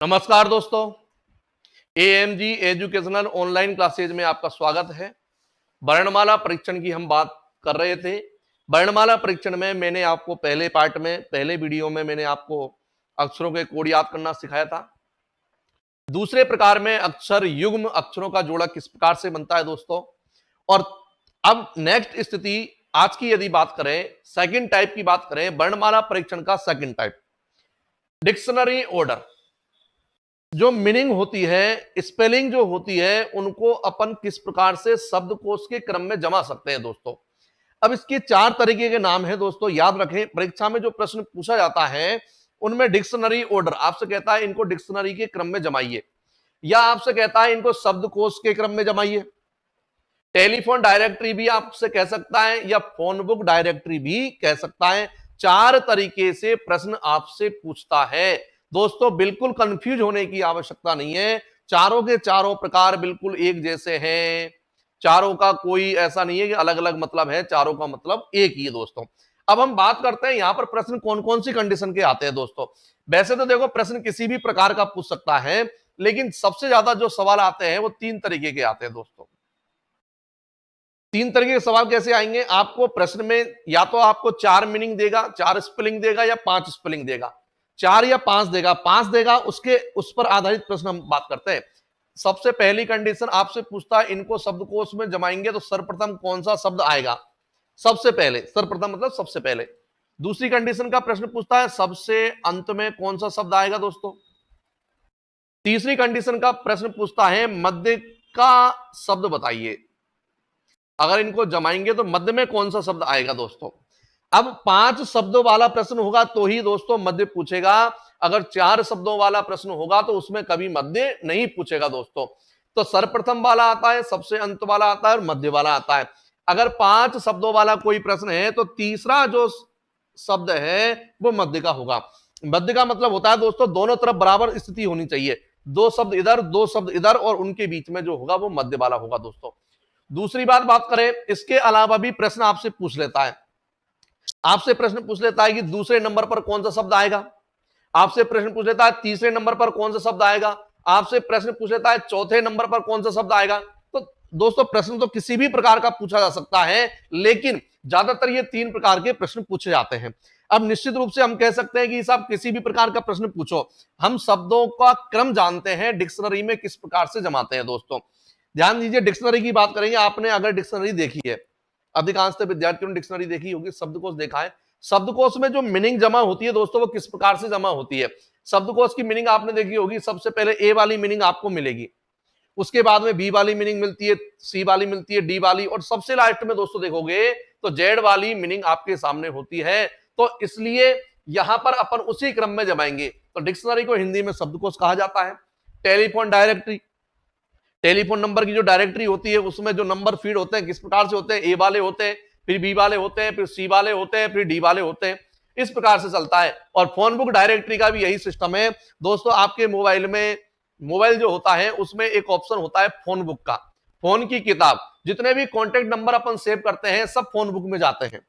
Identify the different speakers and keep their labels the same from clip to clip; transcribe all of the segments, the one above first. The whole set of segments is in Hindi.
Speaker 1: नमस्कार दोस्तों, एएमजी एजुकेशनल ऑनलाइन क्लासेज में आपका स्वागत है। वर्णमाला परीक्षण की हम बात कर रहे थे। वर्णमाला परीक्षण में मैंने आपको पहले वीडियो में मैंने आपको अक्षरों के कोड याद करना सिखाया था। दूसरे प्रकार में अक्षर युग्म अक्षरों का जोड़ा किस प्रकार से बनता है दोस्तों। और अब नेक्स्ट स्थिति आज की यदि बात करें, सेकंड टाइप की बात करें, वर्णमाला परीक्षण का सेकंड टाइप, डिक्शनरी ऑर्डर। जो मीनिंग होती है, स्पेलिंग जो होती है, उनको अपन किस प्रकार से शब्दकोश के क्रम में जमा सकते हैं दोस्तों। अब इसके चार तरीके के नाम हैं दोस्तों, याद रखें। परीक्षा में जो प्रश्न पूछा जाता है उनमें डिक्शनरी ऑर्डर आपसे कहता है इनको डिक्शनरी के क्रम में जमाइए, या आपसे कहता है इनको शब्दकोश के क्रम में जमाइए। टेलीफोन डायरेक्टरी भी आपसे कह सकता है, या फोन बुक डायरेक्टरी भी कह सकता है। चार तरीके से प्रश्न आपसे पूछता है दोस्तों। बिल्कुल कंफ्यूज होने की आवश्यकता नहीं है, चारों के चारों प्रकार बिल्कुल एक जैसे हैं। चारों का कोई ऐसा नहीं है कि अलग अलग मतलब है, चारों का मतलब एक ही है दोस्तों। अब हम बात करते हैं यहां पर प्रश्न कौन कौन सी कंडीशन के आते हैं दोस्तों। वैसे तो देखो, प्रश्न किसी भी प्रकार का पूछ सकता है, लेकिन सबसे ज्यादा जो सवाल आते हैं वो तीन तरीके के आते हैं दोस्तों। तीन तरीके के सवाल कैसे आएंगे? आपको प्रश्न में या तो आपको चार मीनिंग देगा, चार स्पेलिंग देगा, या पांच स्पेलिंग देगा। चार या पांच देगा, पांच देगा, उसके उस पर आधारित प्रश्न हम बात करते हैं। सबसे पहली कंडीशन आपसे पूछता है इनको शब्दकोश में जमाएंगे तो सर्वप्रथम कौन सा शब्द आएगा। सबसे पहले, सर्वप्रथम मतलब सबसे पहले। दूसरी कंडीशन का प्रश्न पूछता है सबसे अंत में कौन सा शब्द आएगा दोस्तों। तीसरी कंडीशन का प्रश्न पूछता है मध्य का शब्द बताइए। अगर इनको जमाएंगे तो मध्य में कौन सा शब्द आएगा दोस्तों। अब पांच शब्दों वाला प्रश्न होगा तो ही दोस्तों मध्य पूछेगा। अगर चार शब्दों वाला प्रश्न होगा तो उसमें कभी मध्य नहीं पूछेगा दोस्तों। तो सर्वप्रथम वाला आता है, सबसे अंत वाला आता है और मध्य वाला आता है। अगर पांच शब्दों वाला कोई प्रश्न है तो तीसरा जो शब्द है वो मध्य का होगा। मध्य का मतलब होता है दोस्तों दोनों तरफ बराबर स्थिति होनी चाहिए। दो शब्द इधर, दो शब्द इधर, और उनके बीच में जो होगा वो मध्य वाला होगा दोस्तों। दूसरी बात करें, इसके अलावा भी प्रश्न आपसे पूछ लेता है। आपसे प्रश्न पूछ लेता है कि दूसरे नंबर पर कौन सा शब्द आएगा। आपसे प्रश्न पूछ लेता है तीसरे नंबर पर कौन सा शब्द आएगा। आपसे प्रश्न पूछ लेता है चौथे नंबर पर कौन सा शब्द आएगा। तो दोस्तों प्रश्न तो किसी भी प्रकार का पूछा जा सकता है, लेकिन ज्यादातर ये तीन प्रकार के प्रश्न पूछे जाते हैं। अब निश्चित रूप से हम कह सकते हैं कि साहब किसी भी प्रकार का प्रश्न पूछो, हम शब्दों का क्रम जानते हैं, डिक्शनरी में किस प्रकार से जमाते हैं दोस्तों। ध्यान दीजिए, डिक्शनरी की बात करेंगे। आपने अगर डिक्शनरी देखी है, अधिकांशतः विद्यार्थियों ने डिक्शनरी देखी होगी, शब्दकोश देखा है। शब्दकोश में जो मीनिंग जमा होती है दोस्तों वो किस प्रकार से जमा होती है। शब्दकोश की मीनिंग आपने देखी होगी, सबसे पहले ए वाली मीनिंग आपको मिलेगी, उसके बाद में बी वाली मीनिंग मिलती है, सी वाली मिलती है, डी वाली, और सबसे लास्ट में दोस्तों देखोगे तो जेड वाली मीनिंग आपके सामने होती है। तो इसलिए यहां पर अपन उसी क्रम में जमाएंगे। तो डिक्शनरी को हिंदी में शब्दकोश कहा जाता है। टेलीफोन डायरेक्टरी, टेलीफोन नंबर की जो डायरेक्टरी होती है उसमें जो नंबर फीड होते हैं किस प्रकार से होते हैं, ए वाले होते हैं, फिर बी वाले होते हैं, फिर सी वाले होते हैं, फिर डी वाले होते हैं। इस प्रकार से चलता है। और फोन बुक डायरेक्टरी का भी यही सिस्टम है दोस्तों। आपके मोबाइल में, मोबाइल जो होता है उसमें एक ऑप्शन होता है फोन बुक का, फोन की किताब। जितने भी कॉन्टेक्ट नंबर अपन सेव करते हैं सब फोन बुक में जाते हैं,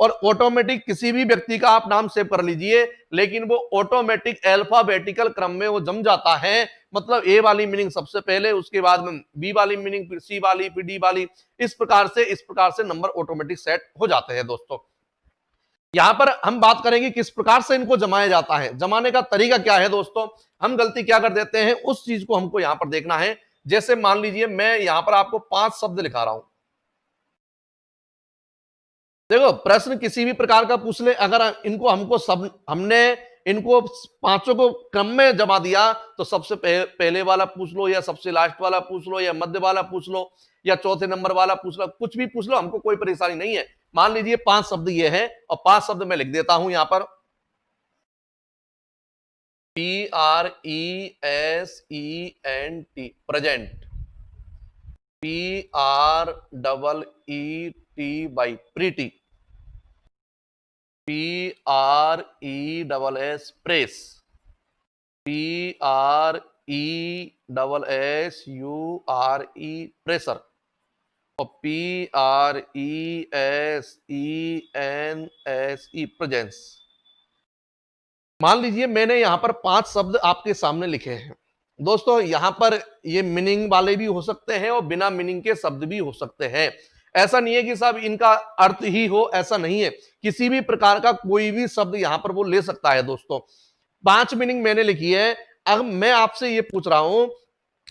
Speaker 1: और ऑटोमेटिक किसी भी व्यक्ति का आप नाम सेव कर लीजिए, लेकिन वो ऑटोमेटिक अल्फाबेटिकल क्रम में वो जम जाता है। मतलब ए वाली मीनिंग सबसे पहले, उसके बाद में बी वाली मीनिंग, फिर सी वाली, फिर डी वाली। इस प्रकार से नंबर ऑटोमेटिक सेट हो जाते हैं दोस्तों। यहां पर हम बात करेंगे किस प्रकार से इनको जमाया जाता है, जमाने का तरीका क्या है दोस्तों। हम गलती क्या कर देते हैं उस चीज को हमको यहां पर देखना है। जैसे मान लीजिए मैं यहां पर आपको पांच शब्द लिखा रहा हूं। देखो, प्रश्न किसी भी प्रकार का पूछ ले, अगर इनको हमको सब हमने इनको पांचों को क्रम में जमा दिया तो सबसे पहले वाला पूछ लो, या सबसे लास्ट वाला पूछ लो, या मध्य वाला पूछ लो, या चौथे नंबर वाला पूछ लो, कुछ भी पूछ लो, हमको कोई परेशानी नहीं है। मान लीजिए पांच शब्द ये है, और पांच शब्द मैं लिख देता हूं यहां पर। PRESENT, present. PREET, pretty. PRESS, press. PRESSURE, pressure. और PRESENSE, प्रेजेंस। मान लीजिए मैंने यहां पर 5 शब्द आपके सामने लिखे हैं दोस्तों। यहां पर ये मीनिंग वाले भी हो सकते हैं और बिना मीनिंग के शब्द भी हो सकते हैं। ऐसा नहीं है कि साहब इनका अर्थ ही हो, ऐसा नहीं है। किसी भी प्रकार का कोई भी शब्द यहां पर वो ले सकता है दोस्तों। 5 मीनिंग मैंने लिखी है। अब मैं आपसे ये पूछ रहा हूं,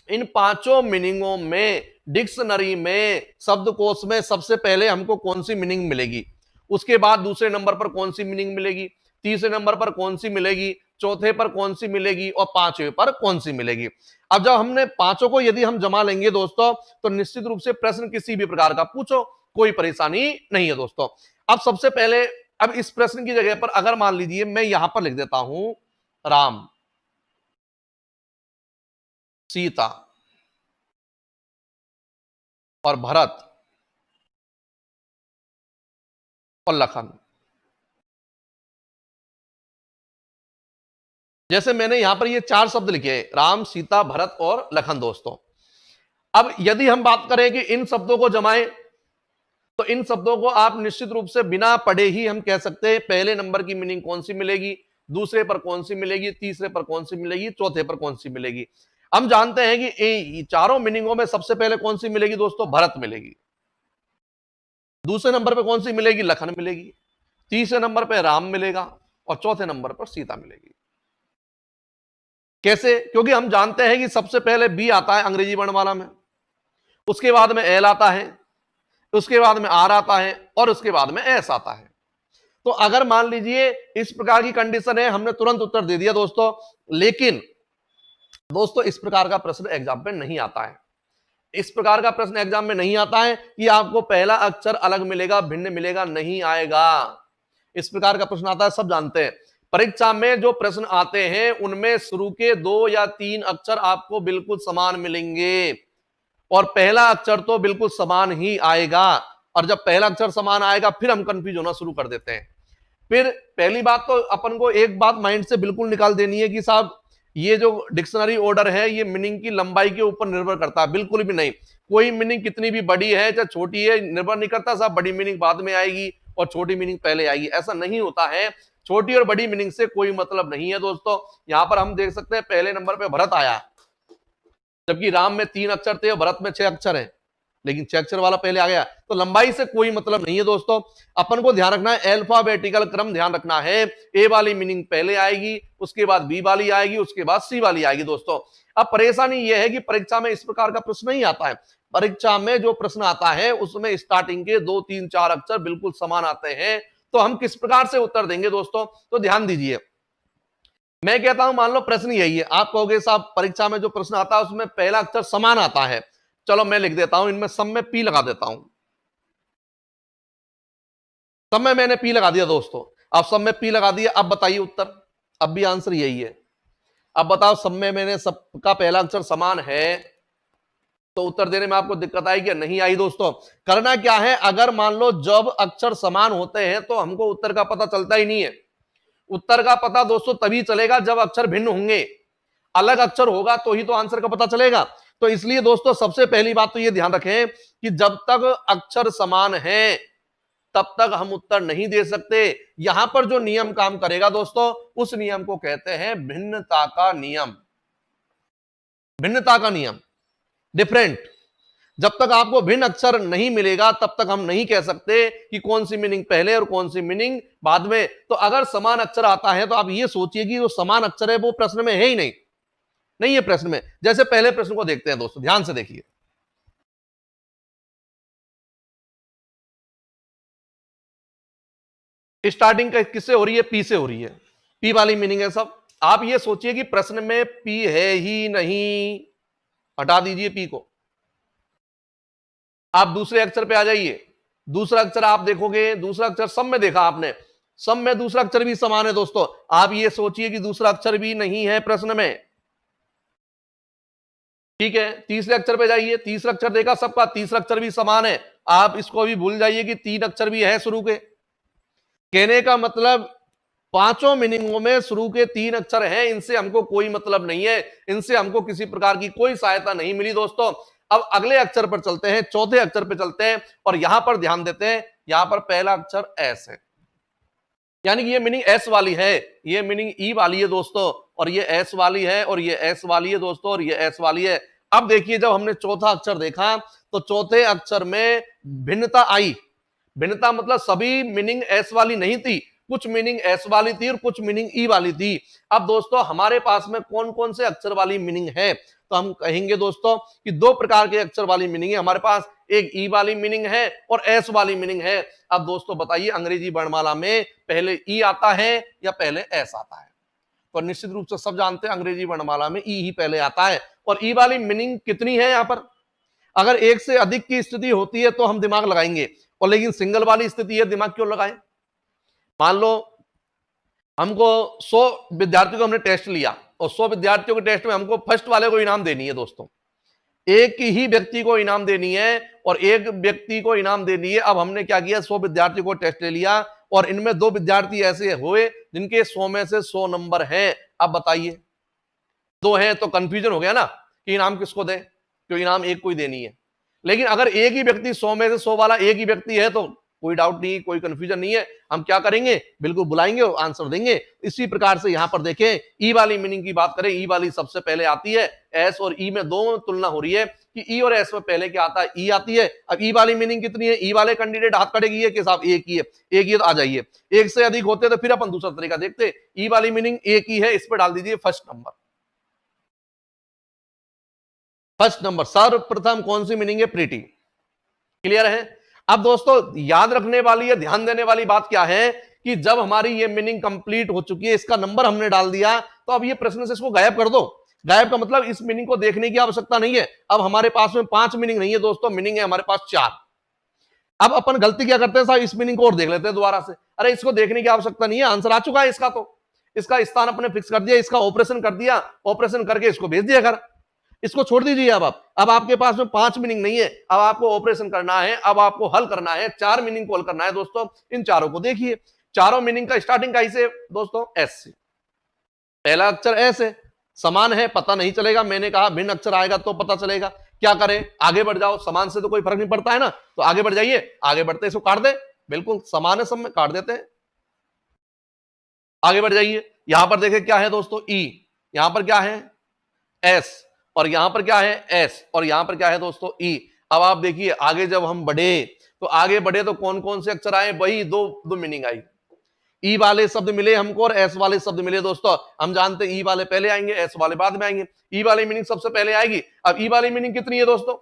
Speaker 1: इन पांचों मीनिंगों में डिक्शनरी में, शब्दकोश में सबसे पहले हमको कौन सी मीनिंग मिलेगी, उसके बाद दूसरे नंबर पर कौन सी मीनिंग मिलेगी, तीसरे नंबर पर कौन सी मिलेगी, चौथे पर कौन सी मिलेगी और पांचवें पर कौन सी मिलेगी। अब जब हमने पांचों को यदि हम जमा लेंगे दोस्तों, तो निश्चित रूप से प्रश्न किसी भी प्रकार का पूछो, कोई परेशानी नहीं है दोस्तों। अब सबसे पहले, अब इस प्रश्न की जगह पर अगर मान लीजिए मैं यहां पर लिख देता हूं राम, सीता और भरत और लखन, जैसे मैंने यहां पर ये 4 शब्द लिखे हैं, राम, सीता, भरत और लखन दोस्तों। अब यदि हम बात करें कि इन शब्दों को जमाएं, तो इन शब्दों को आप निश्चित रूप से बिना पढ़े ही हम कह सकते हैं पहले नंबर की मीनिंग कौन सी मिलेगी, दूसरे पर कौन सी मिलेगी, तीसरे पर कौन सी मिलेगी, चौथे पर कौन सी मिलेगी। हम जानते हैं कि चारों मीनिंगों में सबसे पहले कौन सी मिलेगी दोस्तों, भरत मिलेगी। दूसरे नंबर पर कौन सी मिलेगी, लखन मिलेगी। तीसरे नंबर पर राम मिलेगा और चौथे नंबर पर सीता मिलेगी। कैसे? क्योंकि हम जानते हैं कि सबसे पहले बी आता है अंग्रेजी वर्णमाला में, उसके बाद में एल आता है, उसके बाद में आर आता है और उसके बाद में एस आता है। तो अगर मान लीजिए इस प्रकार की कंडीशन है, हमने तुरंत उत्तर दे दिया दोस्तों। लेकिन दोस्तों इस प्रकार का प्रश्न एग्जाम में नहीं आता है। इस प्रकार का प्रश्न एग्जाम में नहीं आता है कि आपको पहला अक्षर अलग मिलेगा, भिन्न मिलेगा, नहीं आएगा। इस प्रकार का प्रश्न आता है, सब जानते हैं। परीक्षा में जो प्रश्न आते हैं उनमें शुरू के 2 या 3 अक्षर आपको बिल्कुल समान मिलेंगे और पहला अक्षर तो बिल्कुल समान ही आएगा। और जब पहला अक्षर समान आएगा फिर हम कंफ्यूज होना शुरू कर देते हैं। फिर पहली बात तो अपन को एक बात माइंड से बिल्कुल निकाल देनी है कि साहब ये जो डिक्शनरी ऑर्डर है ये मीनिंग की लंबाई के ऊपर निर्भर करता है, बिल्कुल भी नहीं। कोई मीनिंग कितनी भी बड़ी है चाहे छोटी है, निर्भर नहीं करता साहब बड़ी मीनिंग बाद में आएगी और छोटी मीनिंग पहले आएगी, ऐसा नहीं होता है। छोटी और बड़ी मीनिंग से कोई मतलब नहीं है दोस्तों। यहां पर हम देख सकते हैं पहले नंबर पे भरत आया, जबकि राम में 3 अक्षर थे और भरत में 6 अक्षर है, लेकिन 6 अक्षर वाला पहले आ गया। तो लंबाई से कोई मतलब नहीं है दोस्तों। अपन को ध्यान रखना है, अल्फाबेटिकल क्रम ध्यान रखना है। ए वाली मीनिंग पहले आएगी, उसके बाद बी वाली आएगी, उसके बाद सी वाली आएगी दोस्तों। अब परेशानी यह है कि परीक्षा में इस प्रकार का प्रश्न नहीं आता है। परीक्षा में जो प्रश्न आता है उसमें स्टार्टिंग के 2, 3, 4 अक्षर बिल्कुल समान आते हैं। तो हम किस प्रकार से उत्तर देंगे दोस्तों, तो ध्यान दीजिए। मैं कहता हूं मान लो प्रश्न यही है, आप कहोगे साहब परीक्षा में जो प्रश्न आता है उसमें पहला अक्षर समान आता है। चलो मैं लिख देता हूं, इनमें सब में पी लगा देता हूं। सब में मैंने पी लगा दिया दोस्तों। अब सब में पी लगा दिया, अब बताइए उत्तर। अब भी आंसर यही है। अब बताओ, सब में मैंने सबका पहला अक्षर समान है, तो उत्तर देने में आपको दिक्कत आएगी या नहीं आई दोस्तों? करना क्या है, अगर मान लो जब अक्षर समान होते हैं तो हमको उत्तर का पता चलता ही नहीं है। उत्तर का पता दोस्तों तभी चलेगा जब अक्षर भिन्न होंगे, अलग अक्षर होगा तो ही तो आंसर का पता चलेगा। तो इसलिए दोस्तों सबसे पहली बात तो यह ध्यान रखें कि जब तक अक्षर समान है तब तक हम उत्तर नहीं दे सकते। यहां पर जो नियम काम करेगा दोस्तों, उस नियम को कहते हैं भिन्नता का नियम। भिन्नता का नियम, डिफरेंट। जब तक आपको भिन्न अक्षर नहीं मिलेगा तब तक हम नहीं कह सकते कि कौन सी मीनिंग पहले और कौन सी मीनिंग बाद में। तो अगर समान अक्षर आता है तो आप ये सोचिए कि जो समान अक्षर है वो प्रश्न में है ही नहीं, नहीं है प्रश्न में। जैसे पहले प्रश्न को देखते हैं दोस्तों, ध्यान से देखिए। स्टार्टिंग किससे हो रही है, पी से हो रही है। पी वाली मीनिंग है सब। आप ये सोचिए कि प्रश्न में पी है ही नहीं, हटा दीजिए पी को। आप दूसरे अक्षर पे आ जाइए। दूसरा अक्षर आप देखोगे, दूसरा अक्षर सब में देखा आपने, सब में दूसरा अक्षर भी समान है दोस्तों। आप ये सोचिए कि दूसरा अक्षर भी नहीं है प्रश्न में, ठीक है। तीसरे अक्षर पे जाइए, तीसरा अक्षर देखा सबका, तीसरा अक्षर भी समान है। आप इसको भी भूल जाइए कि 3 अक्षर भी है शुरू के। कहने का मतलब पांचों मीनिंगों में शुरू के 3 अक्षर हैं, इनसे हमको कोई मतलब नहीं है, इनसे हमको किसी प्रकार की कोई सहायता नहीं मिली दोस्तों। अब अगले अक्षर पर चलते हैं, चौथे अक्षर पर चलते हैं और यहां पर ध्यान देते हैं। यहां पर पहला अक्षर एस है, यानी कि ये मीनिंग एस वाली है, ये मीनिंग ई वाली है दोस्तों, और ये एस वाली है, और ये एस वाली है दोस्तों, और ये एस वाली है। अब देखिए जब हमने चौथा अक्षर देखा तो चौथे अक्षर में भिन्नता आई। भिन्नता मतलब सभी मीनिंग एस वाली नहीं थी, कुछ मीनिंग एस वाली थी और कुछ मीनिंग ई वाली थी। अब दोस्तों हमारे पास में कौन कौन से अक्षर वाली मीनिंग है, तो हम कहेंगे दोस्तों कि दो प्रकार के अक्षर वाली मीनिंग है हमारे पास, एक ई वाली मीनिंग है और एस वाली मीनिंग है। अब दोस्तों बताइए अंग्रेजी वर्णमाला में पहले ई आता है या पहले एस आता है? तो निश्चित रूप से सब जानते हैं अंग्रेजी वर्णमाला में ई ही पहले आता है। और ई वाली मीनिंग कितनी है? यहां पर अगर एक से अधिक की स्थिति होती है तो हम दिमाग लगाएंगे, और लेकिन सिंगल वाली स्थिति है दिमाग क्यों लगाएं? मान लो हमको 100 विद्यार्थियों को हमने टेस्ट लिया और 100 विद्यार्थियों के टेस्ट में हमको फर्स्ट वाले को इनाम देनी है दोस्तों, एक ही व्यक्ति को इनाम देनी है और एक व्यक्ति को इनाम देनी है। अब हमने क्या किया, 100 विद्यार्थियों को टेस्ट ले लिया और इनमें 2 विद्यार्थी ऐसे हुए जिनके 100 में से 100 नंबर हैं। अब बताइए 2 हैं तो कंफ्यूजन हो गया ना कि इनाम किसको दें, क्यों इनाम एक को ही देनी है। लेकिन अगर एक ही व्यक्ति 100 में से 100 वाला एक ही व्यक्ति है तो कोई डाउट नहीं, कोई कंफ्यूजन नहीं है। हम क्या करेंगे, बिल्कुल बुलाएंगे और आंसर देंगे। इसी प्रकार से यहां पर देखें ई वाली मीनिंग की बात करें, ई वाली सबसे पहले आती है। एस और ई में दो तुलना हो रही है कि ई और एस में पहले क्या आता है, ई आती है। अब ई वाली मीनिंग कितनी है, ई वाले कैंडिडेट हाथ खड़ेगी है कि साहब एक ही है, एक ही तो आ जाइए। एक से अधिक होते तो फिर अपन दूसरा तरीका देखते। ई वाली मीनिंग एक ही है, इस पर डाल दीजिए फर्स्ट नंबर। फर्स्ट नंबर सर्वप्रथम कौन सी मीनिंग है, प्रीटी। क्लियर है? अब दोस्तों याद रखने वाली या ध्यान देने वाली बात क्या है कि जब हमारी ये मीनिंग कंप्लीट हो चुकी है, इसका नंबर हमने डाल दिया, तो अब ये प्रश्न से इसको गायब कर दो। गायब का मतलब इस मीनिंग को देखने की आवश्यकता नहीं है। अब हमारे पास में 5 मीनिंग नहीं है दोस्तों, मीनिंग है हमारे पास 4। अब अपन गलती क्या करते हैं साहब, इस मीनिंग को और देख लेते हैं दोबारा से। अरे इसको देखने की आवश्यकता नहीं है, आंसर आ चुका है इसका, तो इसका स्थान अपने फिक्स कर दिया, इसका ऑपरेशन कर दिया, ऑपरेशन करके इसको भेज दिया घर। इसको छोड़ दीजिए। अब आपके पास में 5 मीनिंग नहीं है, अब आपको ऑपरेशन करना है, अब आपको हल करना है, 4 मीनिंग को हल करना है दोस्तों। इन चारों को देखिए, चारों मीनिंग का स्टार्टिंग कहीं से दोस्तों, एस से। पहला अक्षर एस है, समान है पता नहीं चलेगा, मैंने कहा भिन्न अक्षर आएगा तो पता चलेगा। क्या करें, आगे बढ़ जाओ, समान से तो कोई फर्क नहीं पड़ता है ना, तो आगे बढ़ जाइए। आगे बढ़ते इसको काट दे, बिल्कुल समान है सब में, काट देते हैं। आगे बढ़ जाइए, यहां पर देखें क्या है दोस्तों, ई, यहां पर क्या है एस, और यहां पर क्या है एस, और यहां पर क्या है दोस्तों ई। अब आप देखिए आगे जब हम बढ़े तो कौन कौन से अक्षर आए, वही दो मीनिंग आई। ई वाले शब्द मिले हमको और एस वाले शब्द मिले दोस्तों। हम जानते हैं ई वाले पहले आएंगे, एस वाले बाद में आएंगे। ई वाली मीनिंग सबसे पहले आएगी। अब ई वाली मीनिंग कितनी है दोस्तों,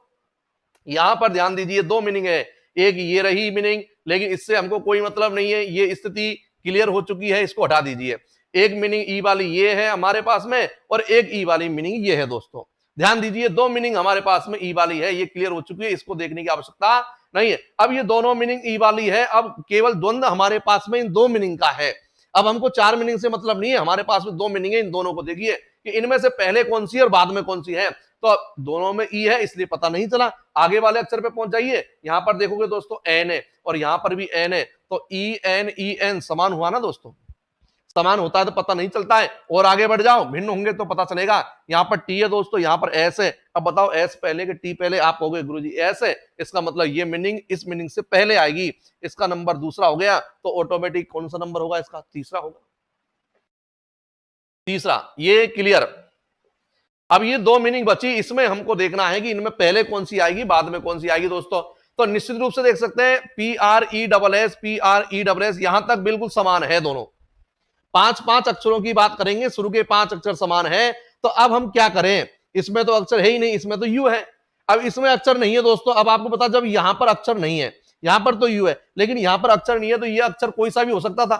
Speaker 1: यहां पर ध्यान दीजिए, 2 मीनिंग है। एक ये रही मीनिंग, लेकिन इससे हमको कोई मतलब नहीं है, ये स्थिति क्लियर हो चुकी है, इसको हटा दीजिए। एक मीनिंग ई वाली ये है हमारे पास में, और एक ई वाली मीनिंग ये है दोस्तों। ध्यान दीजिए 2 मीनिंग हमारे पास में ई वाली है, ये क्लियर हो चुकी है, इसको देखने की आवश्यकता नहीं है। अब ये दोनों मीनिंग ई वाली है, अब केवल द्वंद्व हमारे पास में इन 2 मीनिंग का है। अब हमको 4 मीनिंग से मतलब नहीं है, हमारे पास में 2 मीनिंग है, इन दोनों को देखिए कि इनमें से पहले कौन सी और बाद में कौन सी है। तो दोनों में ई है इसलिए पता नहीं चला। आगे वाले अक्षर पे पहुंच जाइए, यहां पर देखोगे दोस्तों एन है और यहां पर भी एन है, तो ई एन समान हुआ ना दोस्तों, समान होता है तो पता नहीं चलता है। और आगे बढ़ जाओ, भिन्न होंगे तो पता चलेगा। यहां पर टी है दोस्तों, यहां पर एस है। अब बताओ एस पहले के टी पहले, आप कहोगे गुरुजी एस है, इसका मतलब ये मीनिंग इस मीनिंग से पहले आएगी, इसका नंबर दूसरा हो गया, तो ऑटोमेटिक कौन सा नंबर होगा इसका, तीसरा होगा, तीसरा। ये क्लियर। अब ये 2 मीनिंग बची, इसमें हमको देखना है कि इनमें पहले कौन सी आएगी बाद में कौन सी आएगी दोस्तों। तो निश्चित रूप से देख सकते हैं PRESS यहां तक बिल्कुल समान है दोनों। 5 अक्षरों की बात करेंगे, शुरू के 5 अक्षर समान है। तो अब हम क्या करें, इसमें तो अक्षर है ही नहीं, इसमें तो यू है। अब इसमें अक्षर नहीं है दोस्तों। अब आपको पता, जब यहां पर अक्षर नहीं है, यहां पर तो यू है, लेकिन यहां पर अक्षर नहीं है, तो यह अक्षर कोई सा भी हो सकता था।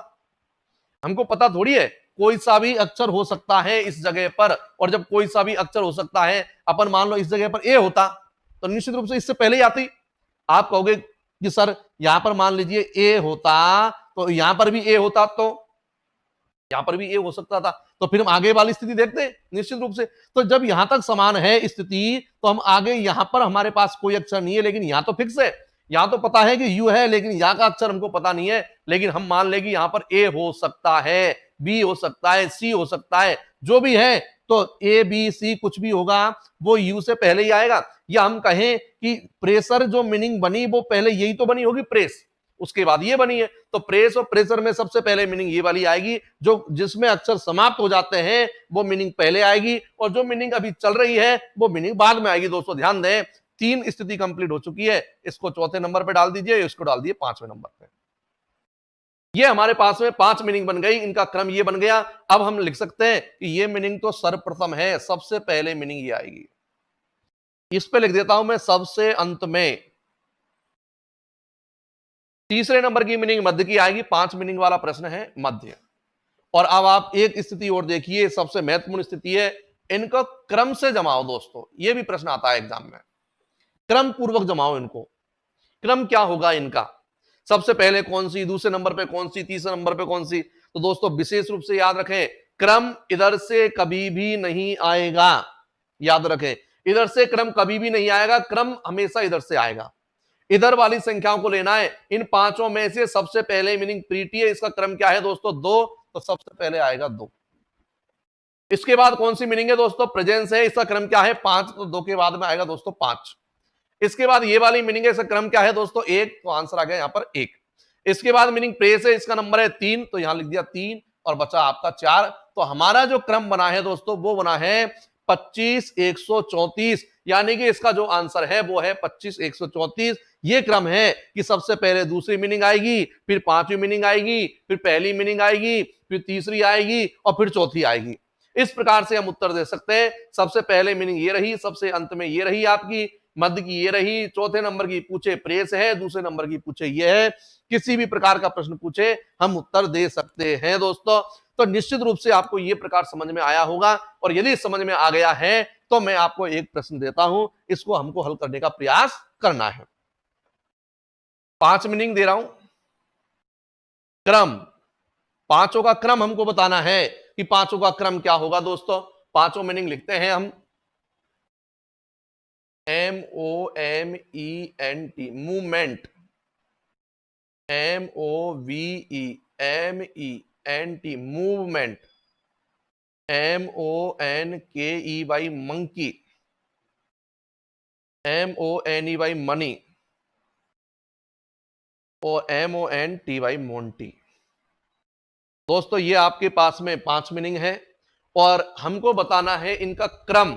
Speaker 1: हमको पता थोड़ी है, कोई सा भी अक्षर हो सकता है इस जगह पर। और जब कोई सा भी अक्षर हो सकता है, अपन मान लो इस जगह पर ए होता, तो निश्चित रूप से इससे पहले ही आती। आप कहोगे कि सर यहां पर मान लीजिए ए होता, तो यहां पर भी ए होता, तो यहां पर भी ए हो सकता था, तो फिर हम आगे वाली स्थिति देखते हैं निश्चित रूप से। तो जब यहां तक समान है स्थिति, तो हम आगे, यहां पर हमारे पास कोई अक्षर नहीं है, लेकिन यहां तो फिक्स है, यहां तो पता है कि यू है, लेकिन यहां का अक्षर हमको पता नहीं है। लेकिन हम मान लेंगे यहां पर ए हो सकता है, बी हो सकता है, सी हो सकता है, जो भी है। तो ए बी सी कुछ भी होगा, वो यू से पहले ही आएगा। या हम कहें कि प्रेशर जो मीनिंग बनी वो पहले यही तो बनी होगी, प्रेस, उसके बाद ये बनी है। तो प्रेस और प्रेशर में सबसे पहले मीनिंग ये वाली आएगी, जो जिसमें अक्षर समाप्त हो जाते हैं वो मीनिंग पहले आएगी, और जो मीनिंग अभी चल रही है वो मीनिंग बाद में आएगी। दोस्तों ध्यान दें, 3 स्थिति कंप्लीट हो चुकी है, इसको चौथे नंबर पे डाल दीजिए, इसको डाल दिए 5वें नंबर पे। ये हमारे पास में 5 मीनिंग बन गई, इनका क्रम ये बन गया। अब हम लिख सकते हैं कि ये मीनिंग तो सर्वप्रथम है, सबसे पहले मीनिंग ये आएगी। इस पे लिख देता हूं मैं सबसे अंत में। तीसरे नंबर की मीनिंग मध्य की आएगी, 5 मीनिंग वाला प्रश्न है मध्य। और अब आप एक स्थिति और देखिए, सबसे महत्वपूर्ण स्थिति है, इनको क्रम से जमाओ। दोस्तों ये भी प्रश्न आता है एग्जाम में, क्रम पूर्वक जमाओ इनको। क्रम क्या होगा इनका, सबसे पहले कौन सी, दूसरे नंबर पे कौन सी, तीसरे नंबर पे कौन सी। तो दोस्तों विशेष रूप से याद रखें, क्रम इधर से कभी भी नहीं आएगा। याद रखें, इधर से क्रम कभी भी नहीं आएगा, क्रम हमेशा इधर से आएगा। इधर वाली संख्याओं को लेना है। इन पांचों में से सबसे पहले मीनिंग प्रीति है, इसका क्रम क्या है दोस्तों, 2, तो सबसे पहले आएगा 2। इसके बाद कौन सी मीनिंग है दोस्तों, प्रेजेंस है, इसका क्रम क्या है, 5, तो 2 के बाद में आएगा दोस्तों 5। इसके बाद ये वाली मीनिंग है, इसका क्रम क्या है दोस्तों, 1, तो आंसर आ गया यहां पर 1। इसके बाद मीनिंग प्रेस है, इसका नंबर है 3, तो यहां लिख दिया 3, और बचा आपका 4। तो हमारा जो क्रम बना है दोस्तों वो बना है 25 134, यानी कि इसका जो आंसर है वो है 25 134। ये क्रम है कि सबसे पहले दूसरी मीनिंग आएगी, फिर 5वीं मीनिंग आएगी, फिर पहली मीनिंग आएगी, फिर तीसरी आएगी, और फिर चौथी आएगी। इस प्रकार से हम उत्तर दे सकते हैं। सबसे पहले मीनिंग ये रही, सबसे अंत में ये रही आपकी, मध्य की ये रही, चौथे नंबर की पूछे प्रेस है, दूसरे नंबर की पूछे ये है। किसी भी प्रकार का प्रश्न पूछे हम उत्तर दे सकते हैं दोस्तों। तो निश्चित रूप से आपको ये प्रकार समझ में आया होगा, और यदि समझ में आ गया है तो मैं आपको एक प्रश्न देता हूं, इसको हमको हल करने का प्रयास करना है। 5 मीनिंग दे रहा हूं, क्रम, पांचों का क्रम हमको बताना है कि पांचों का क्रम क्या होगा दोस्तों। पांचों मीनिंग लिखते हैं हम, MOMENT, movement, MOVEMENT, movement, MONKEY, monkey, MONEY, money, और MONTY, मोंटी। दोस्तों ये आपके पास में 5 मीनिंग है, और हमको बताना है इनका क्रम,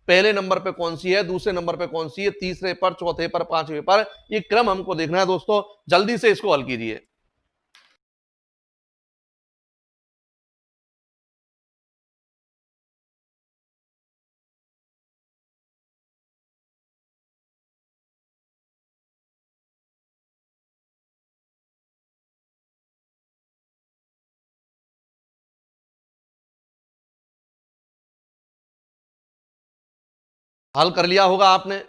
Speaker 1: पहले नंबर पे कौन सी है, दूसरे नंबर पे कौन सी है, तीसरे पर, चौथे पर, 5वें पर। ये क्रम हमको देखना है दोस्तों, जल्दी से इसको हल कीजिए। हल कर लिया होगा आपने।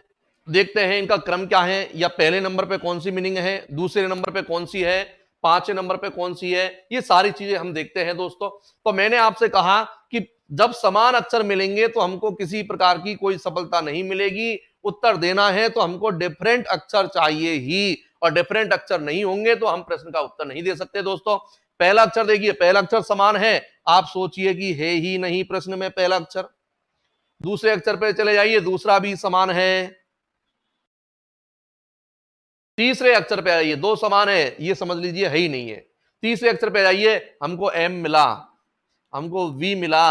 Speaker 1: देखते हैं इनका क्रम क्या है, या पहले नंबर पे कौन सी मीनिंग है, दूसरे नंबर पे कौन सी है, 5वें नंबर पे कौन सी है। ये सारी चीजें हम देखते हैं दोस्तों। तो मैंने आपसे कहा कि जब समान अक्षर मिलेंगे तो हमको किसी प्रकार की कोई सफलता नहीं मिलेगी। उत्तर देना है तो हमको डिफरेंट अक्षर चाहिए ही, और डिफरेंट अक्षर नहीं होंगे तो हम प्रश्न का उत्तर नहीं दे सकते दोस्तों। पहला अक्षर देखिए, पहला अक्षर समान है, आप सोचिए कि है ही नहीं प्रश्न में पहला अक्षर। दूसरे अक्षर पे चले जाइए, दूसरा भी समान है। तीसरे अक्षर पे आइए, 2 समान है, ये समझ लीजिए है ही नहीं है। तीसरे अक्षर पे आइए, हमको M मिला, हमको V मिला,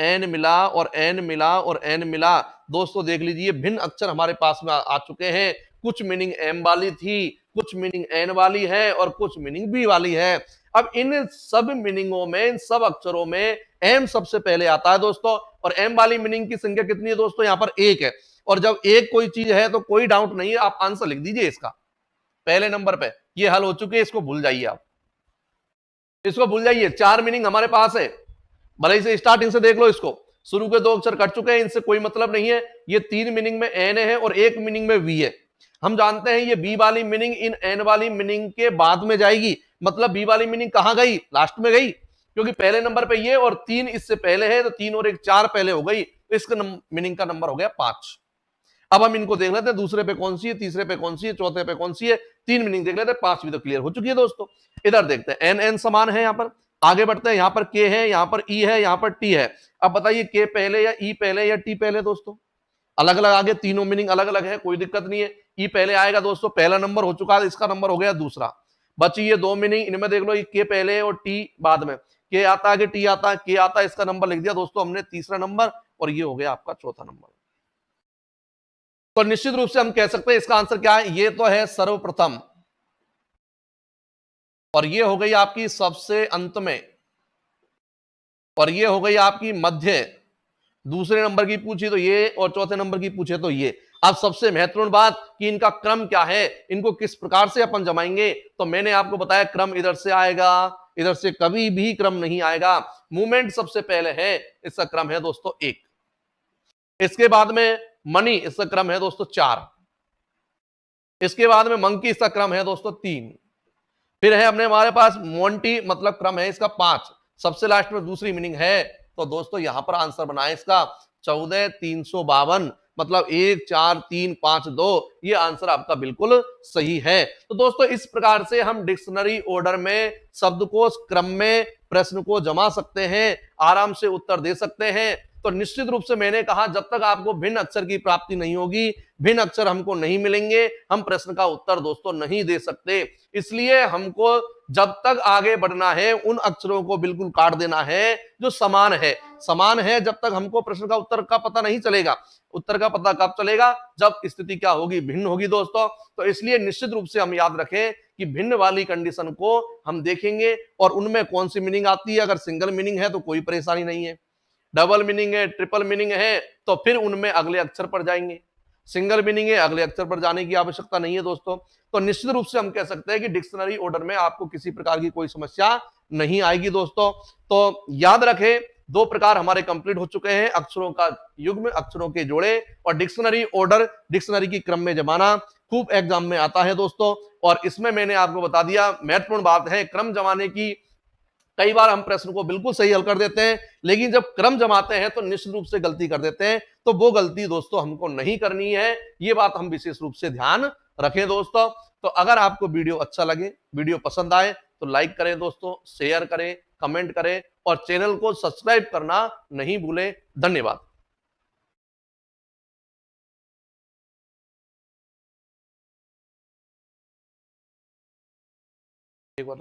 Speaker 1: N मिला, और N मिला, और N मिला। दोस्तों देख लीजिए, भिन्न अक्षर हमारे पास में आ चुके हैं। कुछ मीनिंग M वाली थी, कुछ मीनिंग N वाली है, और कुछ मीनिंग B वाली है। अब इन सब मीनिंगों में, इन सब अक्षरों में M सबसे पहले आता है दोस्तों, और M वाली मीनिंग की संख्या कितनी है दोस्तों, यहां पर 1 है। और जब एक कोई चीज है तो कोई डाउट नहीं है, आप आंसर लिख दीजिए इसका पहले नंबर पे। ये हल हो चुके, इसको भूल जाइए आप, इसको भूल जाइए। 4 मीनिंग हमारे पास है, भले से स्टार्टिंग से देख लो इसको, शुरू के 2 अक्षर कट चुके हैं, इनसे कोई मतलब नहीं है। ये 3 मीनिंग में N है और 1 मीनिंग में V है। हम जानते हैं ये B वाली मीनिंग इन N वाली मीनिंग के बाद में जाएगी, मतलब B वाली मीनिंग कहां गई, लास्ट में गई, क्योंकि पहले नंबर पे ये और 3 इससे पहले है, तो 3 और 1 4 पहले हो गई, तो इसका मीनिंग का नंबर हो गया 5। अब हम इनको देख लेते हैं, दूसरे पे कौन सी है, तीसरे पे कौन सी है, चौथे पे कौन सी है। 3 मीनिंग देख लेते हैं, 5वीं तो क्लियर हो चुकी है दोस्तों। इधर देखते हैं, एन एन समान है, यहां पर आगे बढ़ते हैं, यहां पर के है, यहां पर ई है, यहां पर टी है। अब बताइए के पहले या ई पहले या टी पहले दोस्तों, अलग अलग आगे, तीनों मीनिंग अलग अलग है, कोई दिक्कत नहीं है। ई पहले आएगा दोस्तों, पहला नंबर हो चुका है, इसका नंबर हो गया दूसरा। बची ये दो मीनिंग, इनमें देख लो, ये के पहले और टी बाद में, के आता है कि टी आता है, के आता है, इसका नंबर लिख दिया दोस्तों हमने तीसरा नंबर, और ये हो गया आपका चौथा नंबर। तो निश्चित रूप से हम कह सकते हैं इसका आंसर क्या है, ये तो है सर्वप्रथम, और ये हो गई आपकी सबसे अंत में, और ये हो गई आपकी मध्य, दूसरे नंबर की पूछी तो ये, और चौथे नंबर की पूछे तो ये। अब सबसे महत्वपूर्ण बात कि इनका क्रम क्या है, इनको किस प्रकार से अपन जमाएंगे, तो मैंने आपको बताया क्रम इधर से आएगा, इधर से कभी भी क्रम नहीं आएगा, मूवमेंट सबसे पहले है, इसका क्रम है दोस्तों 1, इसके बाद में मनी, इसका क्रम है दोस्तों 4, इसके बाद में मंकी, इसका क्रम है दोस्तों 3, फिर है अपने हमारे पास मोंटी, मतलब क्रम है इसका 5, सबसे लास्ट में दूसरी मीनिंग है, तो दोस्तों यहां पर आंसर बनाए इसका 14,352, मतलब 1 4 3 5 2, ये आंसर आपका बिल्कुल सही है। तो दोस्तों इस प्रकार से हम डिक्शनरी ऑर्डर में शब्दकोश क्रम में प्रश्न को जमा सकते हैं, आराम से उत्तर दे सकते हैं। तो निश्चित रूप से मैंने कहा जब तक आपको भिन्न अक्षर की प्राप्ति नहीं होगी, भिन्न अक्षर हमको नहीं मिलेंगे, हम प्रश्न का उत्तर दोस्तों नहीं दे सकते। इसलिए हमको जब तक आगे बढ़ना है उन अक्षरों को बिल्कुल काट देना है जो समान है, समान है जब तक हमको प्रश्न का उत्तर का पता नहीं चलेगा। उत्तर का पता कब चलेगा, जब स्थिति क्या होगी, भिन्न होगी दोस्तों। तो इसलिए निश्चित रूप से हम याद रखें कि भिन्न वाली कंडीशन को हम देखेंगे और उनमें कौन सी मीनिंग आती है। अगर सिंगल मीनिंग है तो कोई परेशानी नहीं है, डबल मीनिंग है, ट्रिपल मीनिंग है, तो फिर उनमें अगले अक्षर पर जाएंगे। सिंगल मीनिंग है, अगले अक्षर पर जाने की आवश्यकता नहीं है दोस्तों। तो निश्चित रूप से हम कह सकते हैं कि डिक्शनरी ऑर्डर में आपको किसी प्रकार की कोई समस्या नहीं आएगी दोस्तों। तो याद रखें, दो प्रकार हमारे कंप्लीट हो चुके हैं, अक्षरों का युग्म, अक्षरों के जोड़े, और डिक्शनरी ऑर्डर, डिक्शनरी की क्रम में जमाना, खूब एग्जाम में आता है दोस्तों। और इसमें मैंने आपको बता दिया, महत्वपूर्ण बात है क्रम जमाने की। कई बार हम प्रश्न को बिल्कुल सही हल कर देते हैं, लेकिन जब क्रम जमाते हैं तो निश्चित रूप से गलती कर देते हैं। तो वो गलती दोस्तों हमको नहीं करनी है, ये बात हम विशेष रूप से ध्यान रखें दोस्तों। तो अगर आपको वीडियो अच्छा लगे, वीडियो पसंद आए, तो लाइक करें दोस्तों, शेयर करें, कमेंट करें, और चैनल को सब्सक्राइब करना नहीं भूलें। धन्यवाद। एक बार